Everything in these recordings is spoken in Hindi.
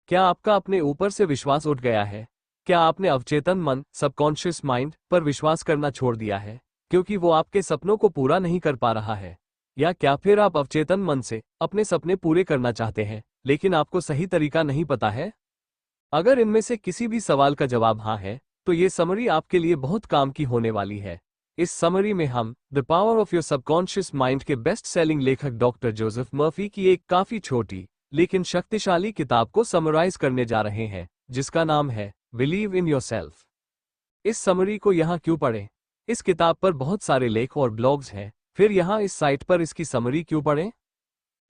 क्या आपका अपने ऊपर से विश्वास उठ गया है? क्या आपने अवचेतन मन सबकॉन्शियस माइंड पर विश्वास करना छोड़ दिया है क्योंकि वो आपके सपनों को पूरा नहीं कर पा रहा है? या क्या फिर आप अवचेतन मन से अपने सपने पूरे करना चाहते हैं लेकिन आपको सही तरीका नहीं पता है? अगर इनमें से किसी भी सवाल का जवाब हाँ है, तो ये समरी आपके लिए बहुत काम की होने वाली है। इस समरी में हम the power of your subconscious mind के बेस्ट सेलिंग लेखक डॉक्टर जोसेफ मर्फी की एक काफी छोटी लेकिन शक्तिशाली किताब को समराइज करने जा रहे हैं, जिसका नाम है बिलीव इन योरसेल्फ। इस समरी को यहाँ क्यों पढ़ें? इस किताब पर बहुत सारे लेख और ब्लॉग्स हैं, फिर यहाँ इस साइट पर इसकी समरी क्यों पढ़ें?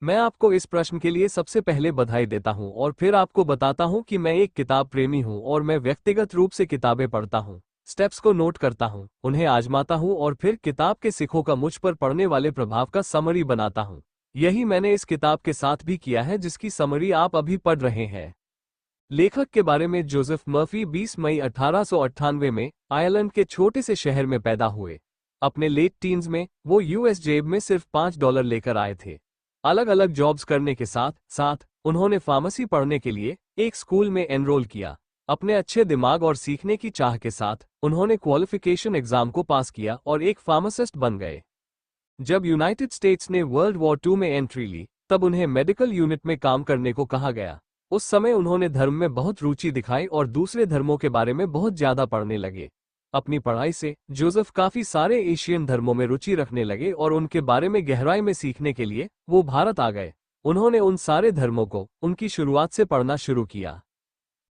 मैं आपको इस प्रश्न के लिए सबसे पहले बधाई देता हूं और फिर आपको बताता हूं कि मैं एक किताब प्रेमी हूं और मैं व्यक्तिगत रूप से किताबें पढ़ता हूं, स्टेप्स को नोट करता हूं, उन्हें आजमाता हूं और फिर किताब के सिखों का मुझ पर पड़ने वाले प्रभाव का समरी बनाता हूं। यही मैंने इस किताब के साथ भी किया है जिसकी समरी आप अभी पढ़ रहे हैं। लेखक के बारे में जोसेफ मर्फी 20 मई 1898 में आयरलैंड के छोटे से शहर में पैदा हुए। अपने लेट टीन्स में वो यूएस जेब में सिर्फ $5 लेकर आए थे। अलग अलग जॉब्स करने के साथ साथ उन्होंने फार्मेसी पढ़ने के लिए एक स्कूल में एनरोल किया। अपने अच्छे दिमाग और सीखने की चाह के साथ उन्होंने क्वालिफिकेशन एग्जाम को पास किया और एक फार्मासिस्ट बन गए। जब यूनाइटेड स्टेट्स ने वर्ल्ड वॉर II में एंट्री ली, तब उन्हें मेडिकल यूनिट में काम करने को कहा गया। उस समय उन्होंने धर्म में बहुत रुचि दिखाई और दूसरे धर्मों के बारे में बहुत ज्यादा पढ़ने लगे। अपनी पढ़ाई से जोसेफ काफी सारे एशियन धर्मों में रुचि रखने लगे और उनके बारे में गहराई में सीखने के लिए वो भारत आ गए। उन्होंने उन सारे धर्मों को उनकी शुरुआत से पढ़ना शुरू किया।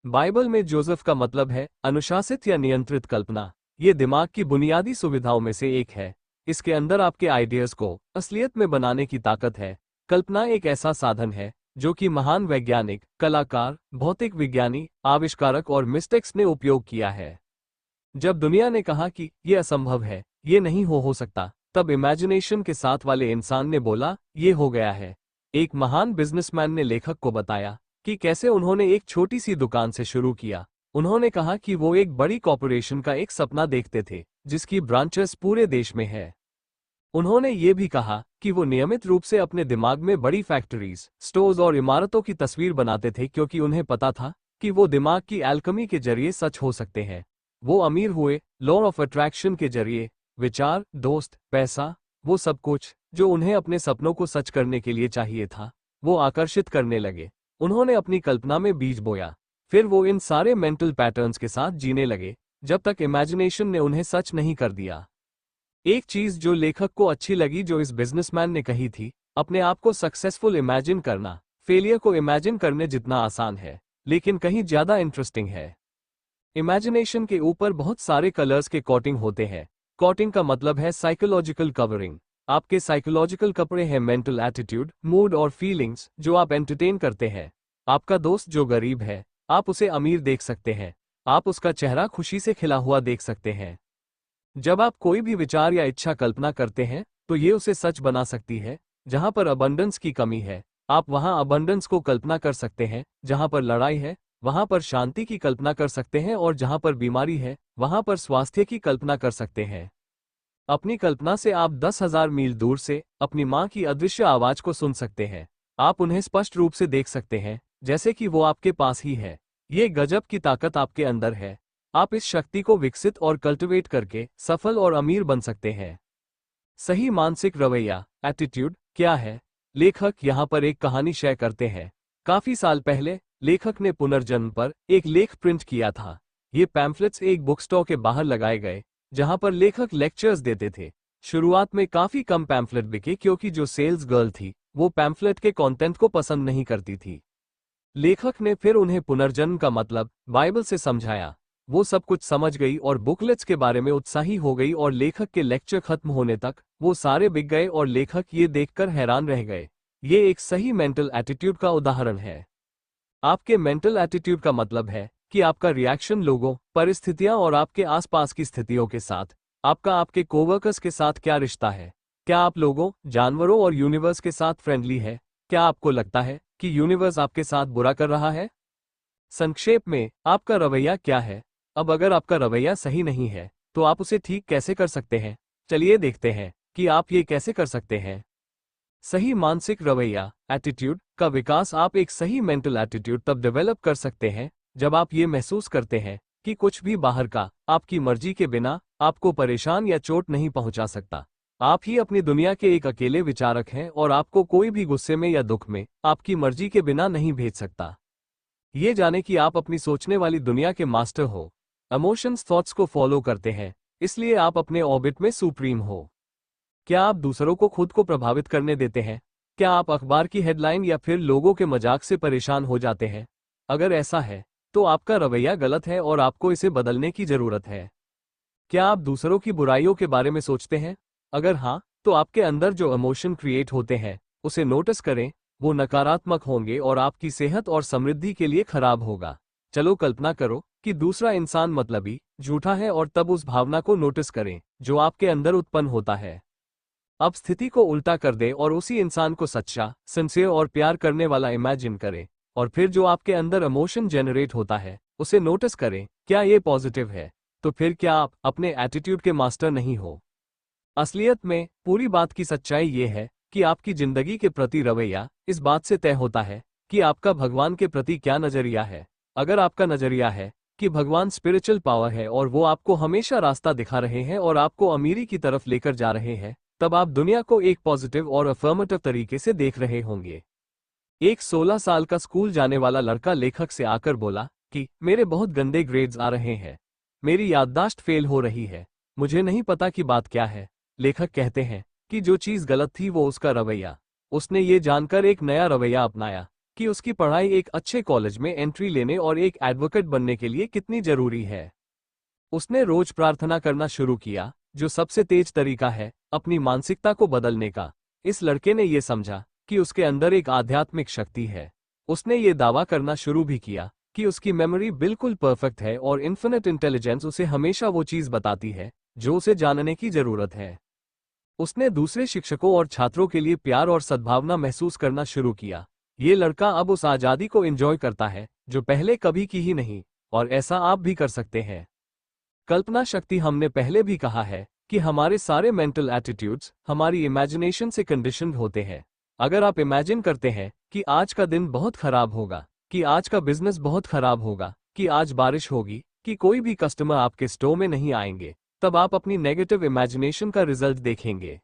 बाइबल में जोसेफ का मतलब है अनुशासित या नियंत्रित कल्पना। ये दिमाग की बुनियादी सुविधाओं में से एक है। इसके अंदर आपके आइडियाज को असलियत में बनाने की ताकत है। कल्पना एक ऐसा साधन है जो कि महान वैज्ञानिक, कलाकार, भौतिक विज्ञानी, आविष्कारक और मिस्टिक्स ने उपयोग किया है। जब दुनिया ने कहा कि ये असंभव है, ये नहीं हो सकता, तब इमेजिनेशन के साथ वाले इंसान ने बोला ये हो गया है। एक महान बिजनेसमैन ने लेखक को बताया कि कैसे उन्होंने एक छोटी सी दुकान से शुरू किया। उन्होंने कहा कि वो एक बड़ी कॉर्पोरेशन का एक सपना देखते थे जिसकी ब्रांचेस पूरे देश में है। उन्होंने ये भी कहा कि वो नियमित रूप से अपने दिमाग में बड़ी फैक्ट्रीज, स्टोर्स और इमारतों की तस्वीर बनाते थे क्योंकि उन्हें पता था कि वो दिमाग की एल्केमी के जरिए सच हो सकते हैं। वो अमीर हुए लॉ ऑफ अट्रैक्शन के जरिए। विचार, दोस्त, पैसा, वो सब कुछ जो उन्हें अपने सपनों को सच करने के लिए चाहिए था, वो आकर्षित करने लगे। उन्होंने अपनी कल्पना में बीज बोया, फिर वो इन सारे मेंटल पैटर्न्स के साथ जीने लगे जब तक इमेजिनेशन ने उन्हें सच नहीं कर दिया। एक चीज जो लेखक को अच्छी लगी जो इस बिजनेसमैन ने कही थी, अपने आप को सक्सेसफुल इमेजिन करना फेलियर को इमेजिन करने जितना आसान है, लेकिन कहीं ज्यादा इंटरेस्टिंग है। इमेजिनेशन के ऊपर बहुत सारे कलर्स के कोटिंग होते हैं। कोटिंग का मतलब है साइकोलॉजिकल कवरिंग। आपके साइकोलॉजिकल कपड़े हैं मेंटल एटीट्यूड, मूड और फीलिंग्स जो आप एंटरटेन करते हैं। आपका दोस्त जो गरीब है, आप उसे अमीर देख सकते हैं। आप उसका चेहरा खुशी से खिला हुआ देख सकते हैं। जब आप कोई भी विचार या इच्छा कल्पना करते हैं तो ये उसे सच बना सकती है। जहां पर अबंडेंस की कमी है, आप वहां अबंडेंस को कल्पना कर सकते हैं। जहां पर लड़ाई है, वहां पर शांति की कल्पना कर सकते हैं और जहां पर बीमारी है, वहां पर स्वास्थ्य की कल्पना कर सकते हैं। अपनी कल्पना से आप 10,000 मील दूर से अपनी मां की अदृश्य आवाज को सुन सकते हैं। आप उन्हें स्पष्ट रूप से देख सकते हैं, जैसे कि वो आपके पास ही है। ये गजब की ताकत आपके अंदर है। आप इस शक्ति को विकसित और कल्टिवेट करके सफल और अमीर बन सकते हैं। सही मानसिक रवैया, एटीट्यूड क्या है? लेखक यहाँ पर एक कहानी शेयर करते हैं। काफी साल पहले लेखक ने पुनर्जन्म पर एक लेख प्रिंट किया था। ये पैम्फलेट्स एक बुक स्टोर के बाहर लगाए गए जहां पर लेखक लेक्चर्स देते थे। शुरुआत में काफी कम पैम्फलेट बिके क्योंकि जो सेल्स गर्ल थी वो पैम्फलेट के कंटेंट को पसंद नहीं करती थी। लेखक ने फिर उन्हें पुनर्जन्म का मतलब बाइबल से समझाया। वो सब कुछ समझ गई और बुकलेट्स के बारे में उत्साही हो गई और लेखक के लेक्चर खत्म होने तक वो सारे बिक गए और लेखक ये देखकर हैरान रह गए। ये एक सही मेंटल एटीट्यूड का उदाहरण है। आपके मेंटल एटीट्यूड का मतलब है कि आपका रिएक्शन लोगों, परिस्थितियां और आपके आसपास की स्थितियों के साथ, आपके कोवर्कर्स के साथ क्या रिश्ता है। क्या आप लोगों, जानवरों और यूनिवर्स के साथ फ्रेंडली है? क्या आपको लगता है कि यूनिवर्स आपके साथ बुरा कर रहा है? संक्षेप में, आपका रवैया क्या है? अब अगर आपका रवैया सही नहीं है तो आप उसे ठीक कैसे कर सकते हैं? चलिए देखते हैं कि आप ये कैसे कर सकते हैं। सही मानसिक रवैया, एटीट्यूड का विकास आप एक सही मेंटल एटीट्यूड तब डेवलप कर सकते हैं जब आप ये महसूस करते हैं कि कुछ भी बाहर का आपकी मर्जी के बिना आपको परेशान या चोट नहीं पहुंचा सकता। आप ही अपनी दुनिया के एक अकेले विचारक हैं और आपको कोई भी गुस्से में या दुख में आपकी मर्जी के बिना नहीं भेज सकता। ये जाने कि आप अपनी सोचने वाली दुनिया के मास्टर हो। इमोशंस थॉट्स को फॉलो करते हैं, इसलिए आप अपने ऑर्बिट में सुप्रीम हो। क्या आप दूसरों को खुद को प्रभावित करने देते हैं? क्या आप अखबार की हेडलाइन या फिर लोगों के मजाक से परेशान हो जाते हैं? अगर ऐसा है तो आपका रवैया गलत है और आपको इसे बदलने की जरूरत है। क्या आप दूसरों की बुराइयों के बारे में सोचते हैं? अगर हाँ, तो आपके अंदर जो इमोशन क्रिएट होते हैं उसे नोटिस करें। वो नकारात्मक होंगे और आपकी सेहत और समृद्धि के लिए खराब होगा। चलो कल्पना करो कि दूसरा इंसान मतलबी, झूठा है और तब उस भावना को नोटिस करें जो आपके अंदर उत्पन्न होता है। अब स्थिति को उल्टा कर दें और उसी इंसान को सच्चा, सिंसियर और प्यार करने वाला इमेजिन करें, और फिर जो आपके अंदर इमोशन जनरेट होता है उसे नोटिस करें। क्या ये पॉजिटिव है? तो फिर क्या आप अपने एटीट्यूड के मास्टर नहीं हो? असलियत में पूरी बात की सच्चाई ये है कि आपकी जिंदगी के प्रति रवैया इस बात से तय होता है कि आपका भगवान के प्रति क्या नजरिया है। अगर आपका नजरिया है कि भगवान स्पिरिचुअल पावर है और वो आपको हमेशा रास्ता दिखा रहे हैं और आपको अमीरी की तरफ लेकर जा रहे हैं, तब आप दुनिया को एक पॉजिटिव और अफर्मेटिव तरीके से देख रहे होंगे। एक 16 साल का स्कूल जाने वाला लड़का लेखक से आकर बोला कि मेरे बहुत गंदे ग्रेड्स आ रहे हैं, मेरी याददाश्त फेल हो रही है, मुझे नहीं पता कि बात क्या है। लेखक कहते हैं कि जो चीज गलत थी वो उसका रवैया। उसने ये जानकर एक नया रवैया अपनाया कि उसकी पढ़ाई एक अच्छे कॉलेज में एंट्री लेने और एक एडवोकेट बनने के लिए कितनी जरूरी है। उसने रोज प्रार्थना करना शुरू किया, जो सबसे तेज तरीका है अपनी मानसिकता को बदलने का। इस लड़के ने यह समझा कि उसके अंदर एक आध्यात्मिक शक्ति है। उसने ये दावा करना शुरू भी किया कि उसकी मेमोरी बिल्कुल परफेक्ट है और इन्फिनिट इंटेलिजेंस उसे हमेशा वो चीज बताती है जो उसे जानने की जरूरत है। उसने दूसरे शिक्षकों और छात्रों के लिए प्यार और सद्भावना महसूस करना शुरू किया। ये लड़का अब उस आजादी को एंजॉय करता है जो पहले कभी की ही नहीं, और ऐसा आप भी कर सकते हैं। कल्पना शक्ति, हमने पहले भी कहा है कि हमारे सारे मेंटल एटीट्यूड्स हमारी इमेजिनेशन से कंडीशनड होते हैं। अगर आप इमेजिन करते हैं कि आज का दिन बहुत खराब होगा, कि आज का बिजनेस बहुत खराब होगा, कि आज बारिश होगी, कि कोई भी कस्टमर आपके स्टोर में नहीं आएंगे, तब आप अपनी नेगेटिव इमेजिनेशन का रिजल्ट देखेंगे।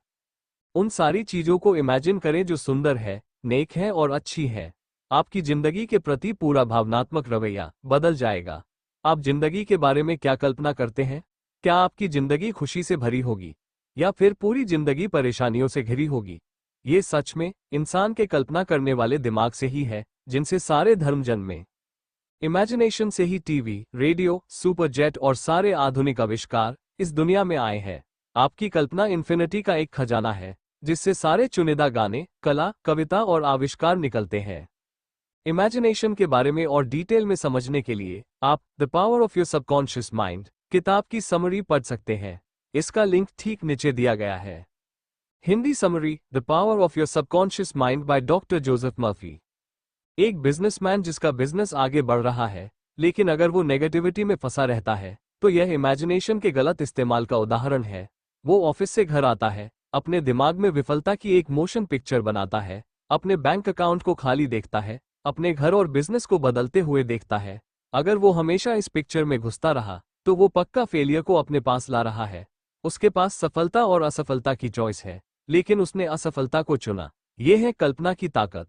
उन सारी चीजों को इमेजिन करें जो सुंदर है, नेक है और अच्छी है। आपकी जिंदगी के प्रति पूरा भावनात्मक रवैया बदल जाएगा। आप जिंदगी के बारे में क्या कल्पना करते हैं? क्या आपकी जिंदगी खुशी से भरी होगी या फिर पूरी जिंदगी परेशानियों से घिरी होगी? ये सच में इंसान के कल्पना करने वाले दिमाग से ही है जिनसे सारे धर्म जन्मे। इमेजिनेशन से ही टीवी, रेडियो, सुपर जेट और सारे आधुनिक आविष्कार इस दुनिया में आए हैं। आपकी कल्पना इन्फिनिटी का एक खजाना है जिससे सारे चुनिंदा गाने, कला, कविता और आविष्कार निकलते हैं। इमेजिनेशन के बारे में और डिटेल में समझने के लिए आप the power of your subconscious mind किताब की समरी पढ़ सकते हैं। इसका लिंक ठीक नीचे दिया गया है। Hindi summary, the power of your subconscious mind by doctor Joseph Murphy. एक बिजनेसमैन जिसका बिजनेस आगे बढ़ रहा है, लेकिन अगर वो नेगेटिविटी में फंसा रहता है तो यह इमेजिनेशन के गलत इस्तेमाल का उदाहरण है। वो ऑफिस से घर आता है, अपने दिमाग में विफलता की एक मोशन पिक्चर बनाता है, अपने बैंक अकाउंट को खाली देखता है, अपने घर और बिजनेस को बदलते हुए देखता है। अगर वो हमेशा इस पिक्चर में घुसता रहा तो वो पक्का फेलियर को अपने पास ला रहा है। उसके पास सफलता और असफलता की चॉइस है, लेकिन उसने असफलता को चुना। ये है कल्पना की ताकत।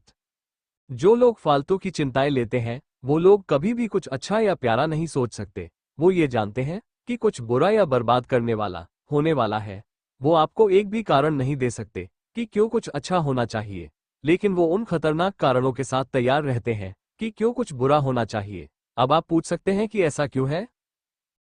जो लोग फालतू की चिंताएं लेते हैं वो लोग कभी भी कुछ अच्छा या प्यारा नहीं सोच सकते। वो ये जानते हैं कि कुछ बुरा या बर्बाद करने वाला होने वाला है। वो आपको एक भी कारण नहीं दे सकते कि क्यों कुछ अच्छा होना चाहिए, लेकिन वो उन खतरनाक कारणों के साथ तैयार रहते हैं कि क्यों कुछ बुरा होना चाहिए। अब आप पूछ सकते हैं कि ऐसा क्यों है?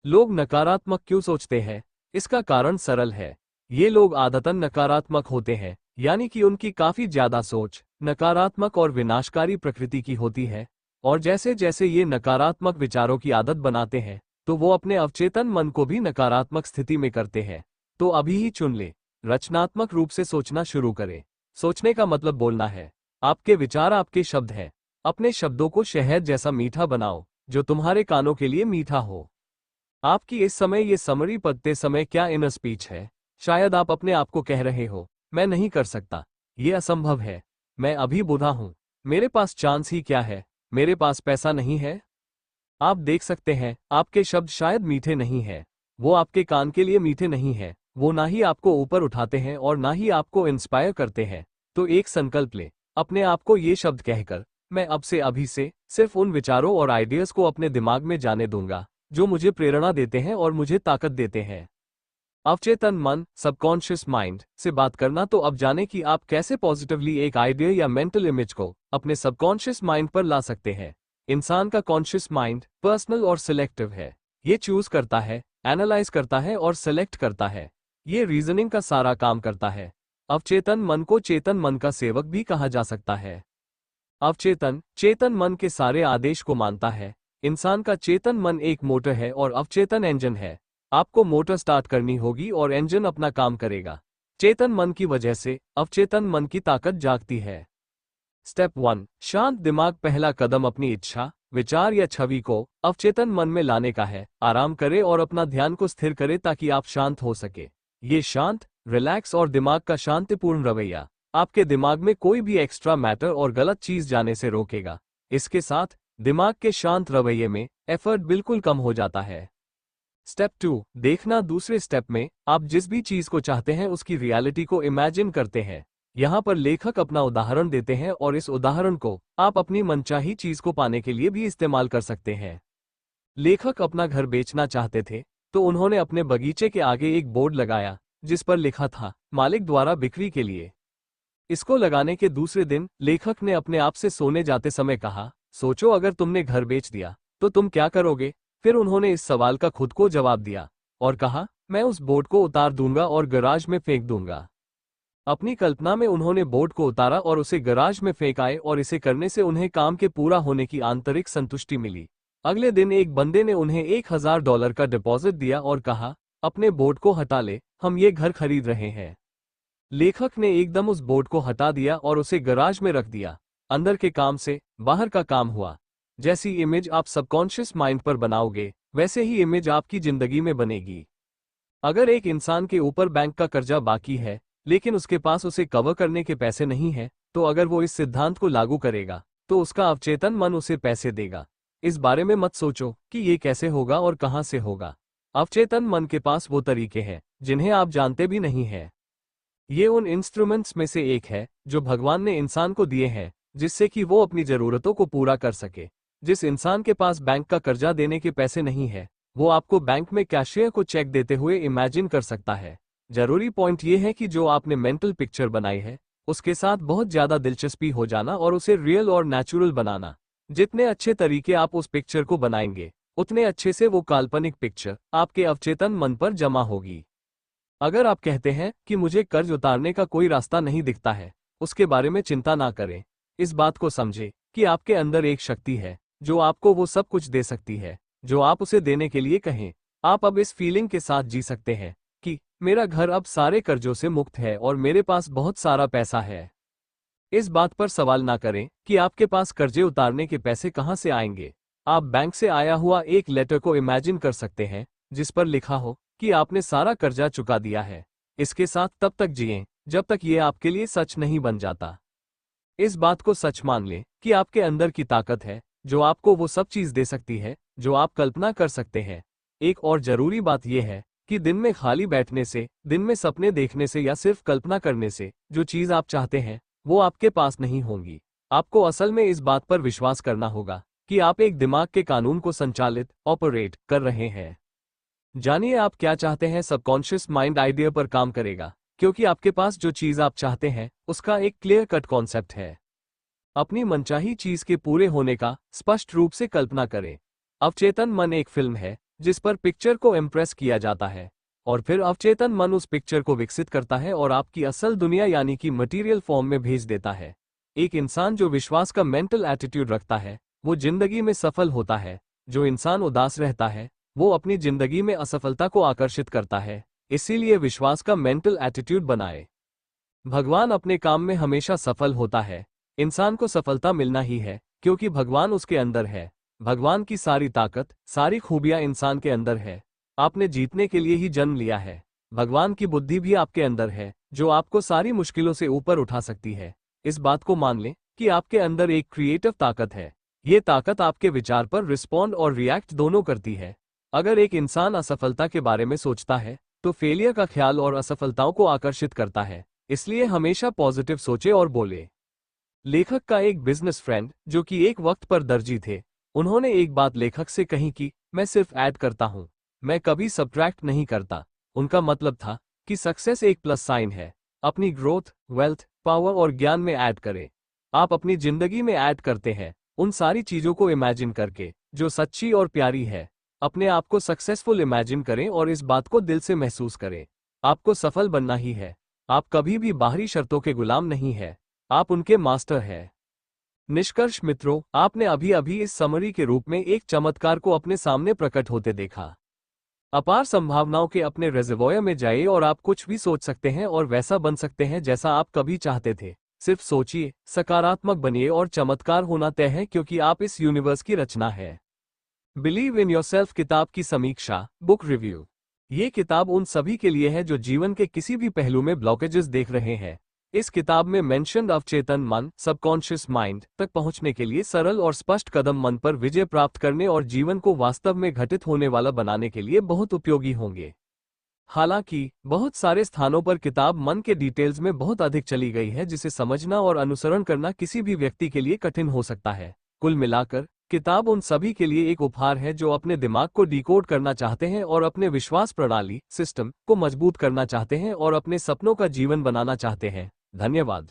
लोग नकारात्मक क्यों सोचते हैं? इसका कारण सरल है। ये लोग आदतन नकारात्मक होते हैं, यानी कि उनकी काफी ज्यादा सोच नकारात्मक और विनाशकारी प्रकृति की होती है। और जैसे जैसे ये नकारात्मक विचारों की आदत बनाते हैं तो वो अपने अवचेतन मन को भी नकारात्मक स्थिति में करते हैं। तो अभी ही चुन ले, रचनात्मक रूप से सोचना शुरू करें। सोचने का मतलब बोलना है। आपके विचार आपके शब्द हैं। अपने शब्दों को शहद जैसा मीठा बनाओ जो तुम्हारे कानों के लिए मीठा हो। आपकी इस समय ये समरी पढ़ते समय क्या इनर स्पीच है? शायद आप अपने आप को कह रहे हो, मैं नहीं कर सकता, ये असंभव है, मैं अभी बूढ़ा हूं, मेरे पास चांस ही क्या है, मेरे पास पैसा नहीं है। आप देख सकते हैं, आपके शब्द शायद मीठे नहीं हैं, वो आपके कान के लिए मीठे नहीं हैं, वो ना ही आपको ऊपर उठाते हैं और ना ही आपको इंस्पायर करते हैं। तो एक संकल्प ले, अपने आप को ये शब्द कहकर, मैं अब से अभी से सिर्फ उन विचारों और आइडियाज को अपने दिमाग में जाने दूंगा जो मुझे प्रेरणा देते हैं और मुझे ताकत देते हैं। अवचेतन मन, सबकॉन्शियस माइंड से बात करना। तो अब जाने कि आप कैसे पॉजिटिवली एक आइडिया या मेंटल इमेज को अपने सबकॉन्शियस माइंड पर ला सकते हैं। इंसान का कॉन्शियस माइंड पर्सनल और सिलेक्टिव है। ये चूज करता है, एनालाइज करता है और सेलेक्ट करता है। ये रीजनिंग का सारा काम करता है। अवचेतन मन को चेतन मन का सेवक भी कहा जा सकता है। अवचेतन चेतन मन के सारे आदेश को मानता है। इंसान का चेतन मन एक मोटर है और अवचेतन इंजन है। आपको मोटर स्टार्ट करनी होगी और इंजन अपना काम करेगा। चेतन मन की वजह से अवचेतन मन की ताकत जागती है। स्टेप 1, शांत दिमाग। पहला कदम अपनी इच्छा, विचार या छवि को अवचेतन मन में लाने का है। आराम करें और अपना ध्यान को स्थिर करें ताकि आप शांत हो सके। ये शांत, रिलैक्स और दिमाग का शांतिपूर्ण रवैया आपके दिमाग में कोई भी एक्स्ट्रा मैटर और गलत चीज जाने से रोकेगा। इसके साथ दिमाग के शांत रवैये में एफर्ट बिल्कुल कम हो जाता है। स्टेप 2, देखना। दूसरे स्टेप में आप जिस भी चीज को चाहते हैं उसकी रियलिटी को इमेजिन करते हैं। यहाँ पर लेखक अपना उदाहरण देते हैं और इस उदाहरण को आप अपनी मनचाही चीज को पाने के लिए भी इस्तेमाल कर सकते हैं। लेखक अपना घर बेचना चाहते थे, तो उन्होंने अपने बगीचे के आगे एक बोर्ड लगाया जिस पर लिखा था, मालिक द्वारा बिक्री के लिए। इसको लगाने के दूसरे दिन लेखक ने अपने आप से सोने जाते समय कहा, सोचो अगर तुमने घर बेच दिया तो तुम क्या करोगे। फिर उन्होंने इस सवाल का खुद को जवाब दिया और कहा, मैं उस बोर्ड को उतार दूंगा और गराज में फेंक दूंगा। अपनी कल्पना में उन्होंने बोर्ड को उतारा और उसे गराज में फेंक आए और इसे करने से उन्हें काम के पूरा होने की आंतरिक संतुष्टि मिली। अगले दिन एक बंदे ने उन्हें $1000 का डिपॉजिट दिया और कहा, अपने बोर्ड को हटा ले, हम ये घर खरीद रहे हैं। लेखक ने एकदम उस बोर्ड को हटा दिया और उसे गराज में रख दिया। अंदर के काम से बाहर का काम हुआ। जैसी इमेज आप सबकॉन्शियस माइंड पर बनाओगे, वैसे ही इमेज आपकी जिंदगी में बनेगी। अगर एक इंसान के ऊपर बैंक का कर्जा बाकी है, लेकिन उसके पास उसे कवर करने के पैसे नहीं हैं, तो अगर वो इस सिद्धांत को लागू करेगा, तो उसका अवचेतन मन उसे पैसे देगा। इस बारे में मत सोचो कि ये कैसे होगा और कहां से होगा। अवचेतन मन के पास वो तरीके हैं जिन्हें आप जानते भी नहीं हैं। ये उन इंस्ट्रूमेंट्स में से एक है जो भगवान ने इंसान को दिए हैं, जिससे कि वो अपनी जरूरतों को पूरा कर सके। जिस इंसान के पास बैंक का कर्जा देने के पैसे नहीं है, वो आपको बैंक में कैशियर को चेक देते हुए इमेजिन कर सकता है। जरूरी पॉइंट ये है कि जो आपने मेंटल पिक्चर बनाई है, उसके साथ बहुत ज्यादा दिलचस्पी हो जाना और उसे रियल और नेचुरल बनाना। जितने अच्छे तरीके आप उस पिक्चर को बनाएंगे, उतने अच्छे से वो काल्पनिक पिक्चर आपके अवचेतन मन पर जमा होगी। अगर आप कहते हैं कि मुझे कर्ज उतारने का कोई रास्ता नहीं दिखता है, उसके बारे में चिंता ना करें। इस बात को समझें कि आपके अंदर एक शक्ति है जो आपको वो सब कुछ दे सकती है जो आप उसे देने के लिए कहें। आप अब इस फीलिंग के साथ जी सकते हैं कि मेरा घर अब सारे कर्जों से मुक्त है और मेरे पास बहुत सारा पैसा है। इस बात पर सवाल ना करें कि आपके पास कर्जे उतारने के पैसे कहां से आएंगे। आप बैंक से आया हुआ एक लेटर को इमेजिन कर सकते हैं जिस पर लिखा हो कि आपने सारा कर्जा चुका दिया है। इसके साथ तब तक जिएं जब तक ये आपके लिए सच नहीं बन जाता। इस बात को सच मान लें कि आपके अंदर की ताकत है जो आपको वो सब चीज दे सकती है जो आप कल्पना कर सकते हैं। एक और जरूरी बात यह है कि दिन में खाली बैठने से, दिन में सपने देखने से या सिर्फ कल्पना करने से जो चीज आप चाहते हैं वो आपके पास नहीं होंगी। आपको असल में इस बात पर विश्वास करना होगा कि आप एक दिमाग के कानून को संचालित ऑपरेट कर रहे हैं। जानिए आप क्या चाहते हैं। सबकॉन्शियस माइंड आइडिया पर काम करेगा क्योंकि आपके पास जो चीज आप चाहते हैं उसका एक क्लियर कट कॉन्सेप्ट है। अपनी मनचाही चीज के पूरे होने का स्पष्ट रूप से कल्पना करें। अवचेतन मन एक फिल्म है जिस पर पिक्चर को इम्प्रेस किया जाता है और फिर अवचेतन मन उस पिक्चर को विकसित करता है और आपकी असल दुनिया यानी कि मटेरियल फॉर्म में भेज देता है। एक इंसान जो विश्वास का मेंटल एटीट्यूड रखता है वो जिंदगी में सफल होता है। जो इंसान उदास रहता है वो अपनी जिंदगी में असफलता को आकर्षित करता है। इसीलिए विश्वास का मेंटल एटीट्यूड बनाए। भगवान अपने काम में हमेशा सफल होता है। इंसान को सफलता मिलना ही है क्योंकि भगवान उसके अंदर है। भगवान की सारी ताकत, सारी खूबियां इंसान के अंदर है। आपने जीतने के लिए ही जन्म लिया है। भगवान की बुद्धि भी आपके अंदर है जो आपको सारी मुश्किलों से ऊपर उठा सकती है। इस बात को मान लें कि आपके अंदर एक क्रिएटिव ताकत है। ये ताकत आपके विचार पर रिस्पॉन्ड और रिएक्ट दोनों करती है। अगर एक इंसान असफलता के बारे में सोचता है तो फेलियर का ख्याल और असफलताओं को आकर्षित करता है। इसलिए हमेशा पॉजिटिव सोचे और बोले। लेखक का एक बिजनेस फ्रेंड जो कि एक वक्त पर दर्जी थे, उन्होंने एक बात लेखक से कही कि मैं सिर्फ ऐड करता हूं, मैं कभी सब्ट्रैक्ट नहीं करता। उनका मतलब था कि सक्सेस एक प्लस साइन है। अपनी ग्रोथ, वेल्थ, पावर और ज्ञान में ऐड करें। आप अपनी जिंदगी में ऐड करते हैं उन सारी चीजों को इमेजिन करके जो सच्ची और प्यारी है। अपने आप को सक्सेसफुल इमेजिन करें और इस बात को दिल से महसूस करें। आपको सफल बनना ही है। आप कभी भी बाहरी शर्तों के गुलाम नहीं है, आप उनके मास्टर हैं। निष्कर्ष मित्रों, आपने अभी अभी इस समरी के रूप में एक चमत्कार को अपने सामने प्रकट होते देखा। अपार संभावनाओं के अपने रिजर्वोयर में जाइए और आप कुछ भी सोच सकते हैं और वैसा बन सकते हैं जैसा आप कभी चाहते थे। सिर्फ सोचिए, सकारात्मक बनिए और चमत्कार होना तय है, क्योंकि आप इस यूनिवर्स की रचना है। बिलीव इन योरसेल्फ किताब की समीक्षा, बुक रिव्यू। ये किताब उन सभी के लिए है जो जीवन के किसी भी पहलू में ब्लॉकेजेस देख रहे हैं। इस किताब में मेंशन्ड अवचेतन मन, सबकॉन्शियस माइंड तक पहुंचने के लिए सरल और स्पष्ट कदम मन पर विजय प्राप्त करने और जीवन को वास्तव में घटित होने वाला बनाने के लिए बहुत उपयोगी होंगे। हालांकि बहुत सारे स्थानों पर किताब मन के डिटेल्स में बहुत अधिक चली गई है, जिसे समझना और अनुसरण करना किसी भी व्यक्ति के लिए कठिन हो सकता है। कुल मिलाकर किताब उन सभी के लिए एक उपहार है जो अपने दिमाग को डिकोड करना चाहते हैं और अपने विश्वास प्रणाली सिस्टम को मजबूत करना चाहते हैं और अपने सपनों का जीवन बनाना चाहते हैं। धन्यवाद।